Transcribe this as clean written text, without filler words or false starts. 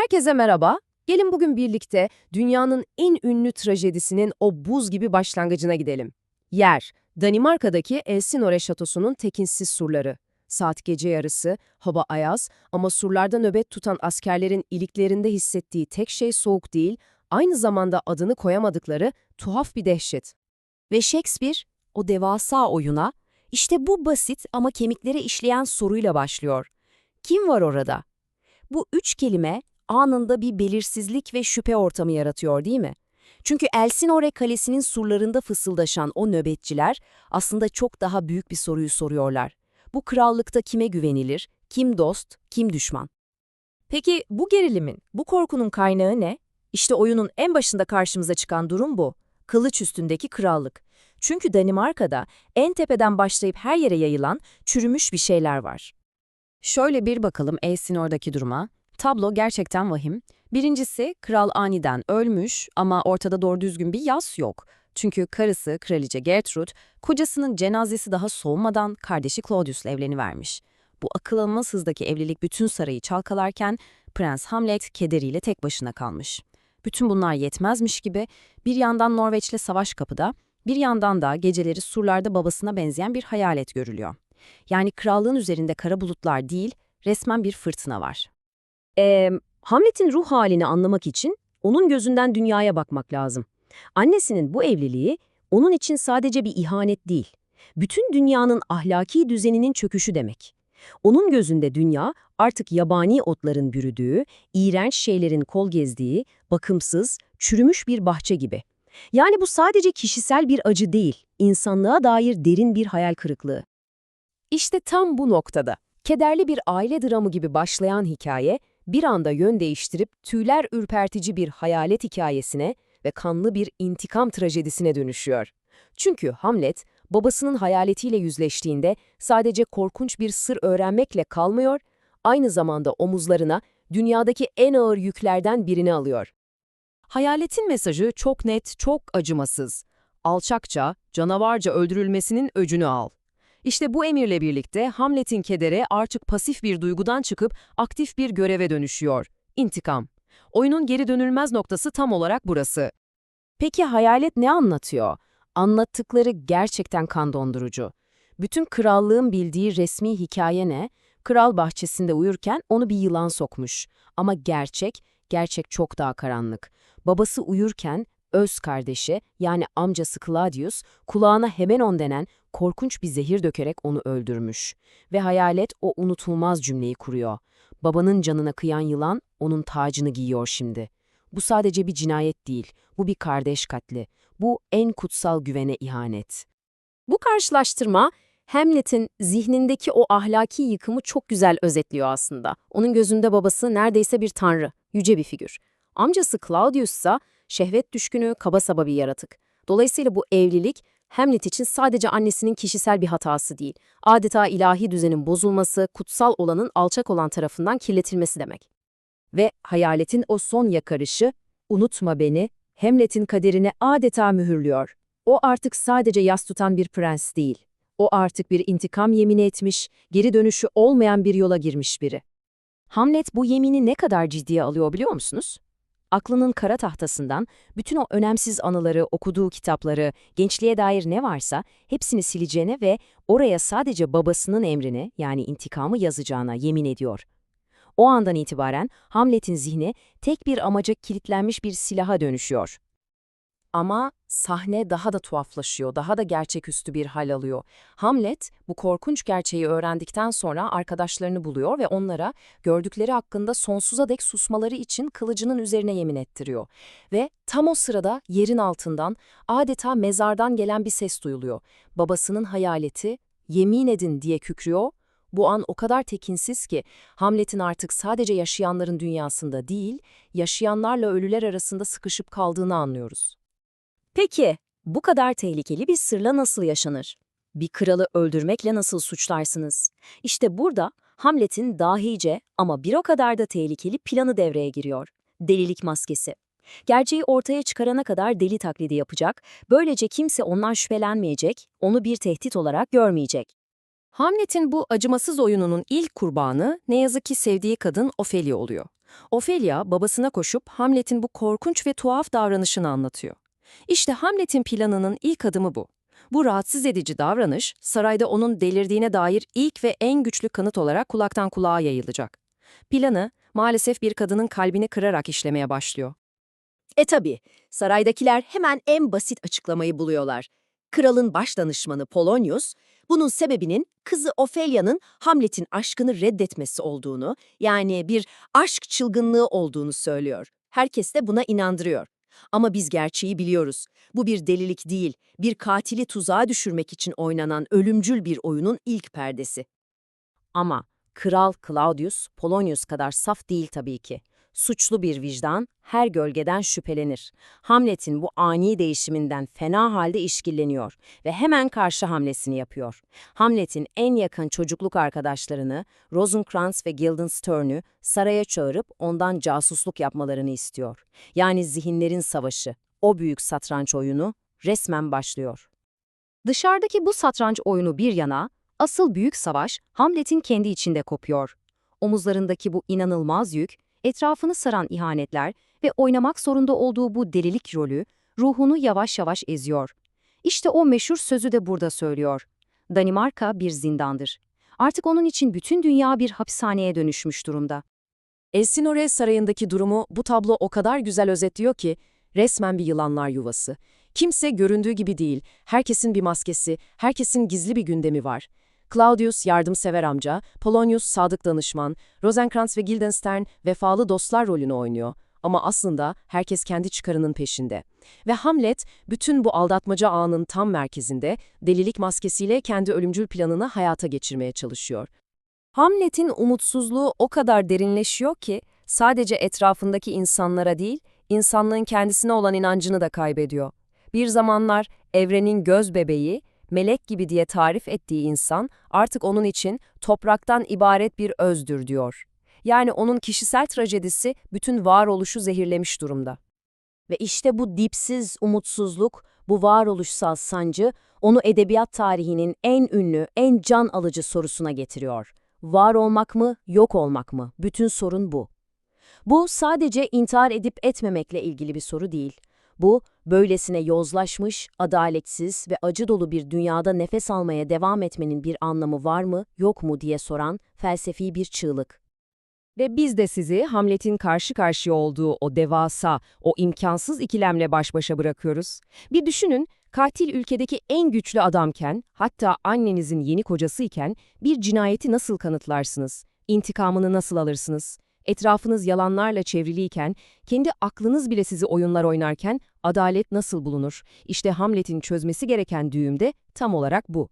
Herkese merhaba. Gelin bugün birlikte dünyanın en ünlü trajedisinin o buz gibi başlangıcına gidelim. Yer, Danimarka'daki Elsinore Şatosu'nun tekinsiz surları. Saat gece yarısı, hava ayaz ama surlarda nöbet tutan askerlerin iliklerinde hissettiği tek şey soğuk değil, aynı zamanda adını koyamadıkları tuhaf bir dehşet. Ve Shakespeare o devasa oyuna işte bu basit ama kemiklere işleyen soruyla başlıyor. Kim var orada? Bu üç kelime anında bir belirsizlik ve şüphe ortamı yaratıyor değil mi? Çünkü Elsinore Kalesi'nin surlarında fısıldaşan o nöbetçiler aslında çok daha büyük bir soruyu soruyorlar. Bu krallıkta kime güvenilir, kim dost, kim düşman? Peki bu gerilimin, bu korkunun kaynağı ne? İşte oyunun en başında karşımıza çıkan durum bu. Kılıç üstündeki krallık. Çünkü Danimarka'da en tepeden başlayıp her yere yayılan çürümüş bir şeyler var. Şöyle bir bakalım Elsinore'daki duruma. Tablo gerçekten vahim. Birincisi, kral aniden ölmüş ama ortada doğru düzgün bir yas yok. Çünkü karısı, kraliçe Gertrud, kocasının cenazesi daha soğumadan kardeşi Claudius'la evlenivermiş. Bu akıl almaz hızdaki evlilik bütün sarayı çalkalarken Prens Hamlet kederiyle tek başına kalmış. Bütün bunlar yetmezmiş gibi bir yandan Norveç'le savaş kapıda, bir yandan da geceleri surlarda babasına benzeyen bir hayalet görülüyor. Yani krallığın üzerinde kara bulutlar değil, resmen bir fırtına var. Hamlet'in ruh halini anlamak için onun gözünden dünyaya bakmak lazım. Annesinin bu evliliği onun için sadece bir ihanet değil, bütün dünyanın ahlaki düzeninin çöküşü demek. Onun gözünde dünya artık yabani otların bürüdüğü, iğrenç şeylerin kol gezdiği, bakımsız, çürümüş bir bahçe gibi. Yani bu sadece kişisel bir acı değil, insanlığa dair derin bir hayal kırıklığı. İşte tam bu noktada, kederli bir aile dramı gibi başlayan hikaye, bir anda yön değiştirip tüyler ürpertici bir hayalet hikayesine ve kanlı bir intikam trajedisine dönüşüyor. Çünkü Hamlet, babasının hayaletiyle yüzleştiğinde sadece korkunç bir sır öğrenmekle kalmıyor, aynı zamanda omuzlarına dünyadaki en ağır yüklerden birini alıyor. Hayaletin mesajı çok net, çok acımasız. Alçakça, canavarca öldürülmesinin öcünü al. İşte bu emirle birlikte Hamlet'in kederi artık pasif bir duygudan çıkıp aktif bir göreve dönüşüyor. İntikam. Oyunun geri dönülmez noktası tam olarak burası. Peki hayalet ne anlatıyor? Anlattıkları gerçekten kan dondurucu. Bütün krallığın bildiği resmi hikaye ne? Kral bahçesinde uyurken onu bir yılan sokmuş. Ama gerçek çok daha karanlık. Babası uyurken öz kardeşi yani amcası Claudius kulağına Hemenon denen korkunç bir zehir dökerek onu öldürmüş. Ve hayalet o unutulmaz cümleyi kuruyor. Babanın canına kıyan yılan onun tacını giyiyor şimdi. Bu sadece bir cinayet değil, bu bir kardeş katli. Bu en kutsal güvene ihanet. Bu karşılaştırma Hamlet'in zihnindeki o ahlaki yıkımı çok güzel özetliyor aslında. Onun gözünde babası neredeyse bir tanrı, yüce bir figür. Amcası Claudius ise şehvet düşkünü, kaba saba bir yaratık. Dolayısıyla bu evlilik Hamlet için sadece annesinin kişisel bir hatası değil, adeta ilahi düzenin bozulması, kutsal olanın alçak olan tarafından kirletilmesi demek. Ve hayaletin o son yakarışı, "Unutma beni", Hamlet'in kaderini adeta mühürlüyor. O artık sadece yas tutan bir prens değil. O artık bir intikam yemini etmiş, geri dönüşü olmayan bir yola girmiş biri. Hamlet bu yemini ne kadar ciddiye alıyor biliyor musunuz? Aklının kara tahtasından bütün o önemsiz anıları, okuduğu kitapları, gençliğe dair ne varsa hepsini sileceğine ve oraya sadece babasının emrini yani intikamı yazacağına yemin ediyor. O andan itibaren Hamlet'in zihni tek bir amaca kilitlenmiş bir silaha dönüşüyor. Ama sahne daha da tuhaflaşıyor, daha da gerçeküstü bir hal alıyor. Hamlet, bu korkunç gerçeği öğrendikten sonra arkadaşlarını buluyor ve onlara gördükleri hakkında sonsuza dek susmaları için kılıcının üzerine yemin ettiriyor. Ve tam o sırada yerin altından, adeta mezardan gelen bir ses duyuluyor. Babasının hayaleti, "Yemin edin" diye kükrüyor. Bu an o kadar tekinsiz ki Hamlet'in artık sadece yaşayanların dünyasında değil, yaşayanlarla ölüler arasında sıkışıp kaldığını anlıyoruz. Peki, bu kadar tehlikeli bir sırla nasıl yaşanır? Bir kralı öldürmekle nasıl suçlarsınız? İşte burada Hamlet'in dahice ama bir o kadar da tehlikeli planı devreye giriyor. Delilik maskesi. Gerçeği ortaya çıkarana kadar deli taklidi yapacak, böylece kimse ondan şüphelenmeyecek, onu bir tehdit olarak görmeyecek. Hamlet'in bu acımasız oyununun ilk kurbanı ne yazık ki sevdiği kadın Ophelia oluyor. Ophelia babasına koşup Hamlet'in bu korkunç ve tuhaf davranışını anlatıyor. İşte Hamlet'in planının ilk adımı bu. Bu rahatsız edici davranış sarayda onun delirdiğine dair ilk ve en güçlü kanıt olarak kulaktan kulağa yayılacak. Planı maalesef bir kadının kalbini kırarak işlemeye başlıyor. Tabii, saraydakiler hemen en basit açıklamayı buluyorlar. Kralın başdanışmanı Polonius, bunun sebebinin kızı Ophelia'nın Hamlet'in aşkını reddetmesi olduğunu, yani bir aşk çılgınlığı olduğunu söylüyor. Herkes de buna inandırıyor. Ama biz gerçeği biliyoruz. Bu bir delilik değil, bir katili tuzağa düşürmek için oynanan ölümcül bir oyunun ilk perdesi. Ama Kral Claudius, Polonius kadar saf değil tabii ki. Suçlu bir vicdan her gölgeden şüphelenir. Hamlet'in bu ani değişiminden fena halde işkilleniyor ve hemen karşı hamlesini yapıyor. Hamlet'in en yakın çocukluk arkadaşlarını, Rosencrantz ve Guildenstern'ü saraya çağırıp ondan casusluk yapmalarını istiyor. Yani zihinlerin savaşı, o büyük satranç oyunu resmen başlıyor. Dışarıdaki bu satranç oyunu bir yana, asıl büyük savaş Hamlet'in kendi içinde kopuyor. Omuzlarındaki bu inanılmaz yük, etrafını saran ihanetler ve oynamak zorunda olduğu bu delilik rolü ruhunu yavaş yavaş eziyor. İşte o meşhur sözü de burada söylüyor. Danimarka bir zindandır. Artık onun için bütün dünya bir hapishaneye dönüşmüş durumda. Elsinore Sarayı'ndaki durumu bu tablo o kadar güzel özetliyor ki resmen bir yılanlar yuvası. Kimse göründüğü gibi değil, herkesin bir maskesi, herkesin gizli bir gündemi var. Claudius yardımsever amca, Polonius sadık danışman, Rosencrantz ve Guildenstern vefalı dostlar rolünü oynuyor. Ama aslında herkes kendi çıkarının peşinde. Ve Hamlet, bütün bu aldatmaca ağının tam merkezinde, delilik maskesiyle kendi ölümcül planını hayata geçirmeye çalışıyor. Hamlet'in umutsuzluğu o kadar derinleşiyor ki sadece etrafındaki insanlara değil, insanlığın kendisine olan inancını da kaybediyor. Bir zamanlar evrenin göz bebeği, melek gibi diye tarif ettiği insan artık onun için topraktan ibaret bir özdür diyor. Yani onun kişisel trajedisi bütün varoluşu zehirlemiş durumda. Ve işte bu dipsiz umutsuzluk, bu varoluşsal sancı onu edebiyat tarihinin en ünlü, en can alıcı sorusuna getiriyor. Var olmak mı, yok olmak mı? Bütün sorun bu. Bu sadece intihar edip etmemekle ilgili bir soru değil. Bu, böylesine yozlaşmış, adaletsiz ve acı dolu bir dünyada nefes almaya devam etmenin bir anlamı var mı, yok mu diye soran felsefi bir çığlık. Ve biz de sizi Hamlet'in karşı karşıya olduğu o devasa, o imkansız ikilemle baş başa bırakıyoruz. Bir düşünün, katil ülkedeki en güçlü adamken, hatta annenizin yeni kocasıyken bir cinayeti nasıl kanıtlarsınız? İntikamını nasıl alırsınız? Etrafınız yalanlarla çevriliyken, kendi aklınız bile sizi oyunlar oynarken adalet nasıl bulunur? İşte Hamlet'in çözmesi gereken düğüm de tam olarak bu.